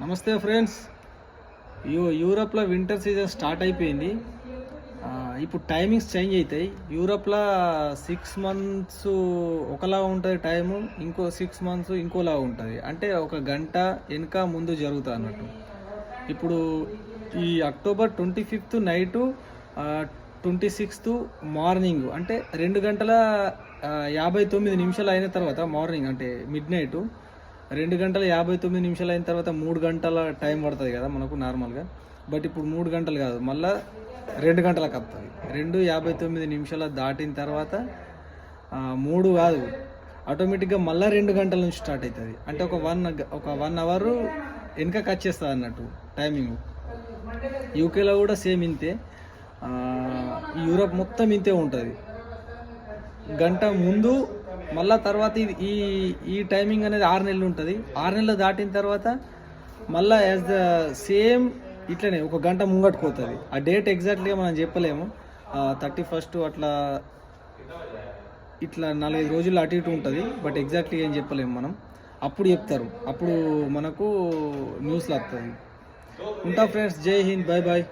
నమస్తే ఫ్రెండ్స్. యూరోప్లో winter season start అయిపోయింది. ఇప్పుడు టైమింగ్స్ చేంజ్ అవుతాయి. యూరోప్లో 6 మంత్స్ ఒకలా ఉంటుంది టైము, ఇంకో 6 మంత్స్ ఇంకోలా ఉంటుంది. అంటే ఒక గంట వెనుక ముందు జరుగుతుంది అన్నట్టు. ఇప్పుడు ఈ October 25th night, 26th morning, అంటే 2 గంటల 59 నిమిషాలు అయిన తర్వాత, మార్నింగ్ అంటే మిడ్ నైటు 2 గంటల 59 నిమిషాలు అయిన తర్వాత 3 గంటల టైం పడుతుంది కదా మనకు నార్మల్గా. బట్ ఇప్పుడు 3 గంటలు కాదు, మళ్ళీ 2 గంటలకు వస్తుంది. 2:59 నిమిషాలు దాటిన తర్వాత 3 కాదు, ఆటోమేటిక్గా మళ్ళీ 2 గంటల నుంచి స్టార్ట్ అవుతుంది. అంటే ఒక 1 అవర్ వెనకకి వచ్చేస్తుంది అన్నట్టు టైమింగ్. యూకేలో కూడా సేమ్ ఇంతే, యూరోప్ మొత్తం ఇంతే ఉంటుంది. గంట ముందు మళ్ళా తర్వాత ఈ ఈ టైమింగ్ అనేది 6 నెలలు ఉంటుంది. 6 నెలలు దాటిన తర్వాత మళ్ళీ యాజ్ ద సేమ్ ఇట్లనే ఒక గంట ముంగట్టుకోతుంది. ఆ డేట్ ఎగ్జాక్ట్లీగా మనం చెప్పలేము. 31st అట్లా ఇట్లా 4-5 రోజులు అటు ఇటు ఉంటుంది. బట్ ఎగ్జాక్ట్లీగా ఏం చెప్పలేము మనం. అప్పుడు చెప్తారు, అప్పుడు మనకు న్యూస్లో వస్తుంది. ఉంటా ఫ్రెండ్స్, జై హింద్, బాయ్ బాయ్.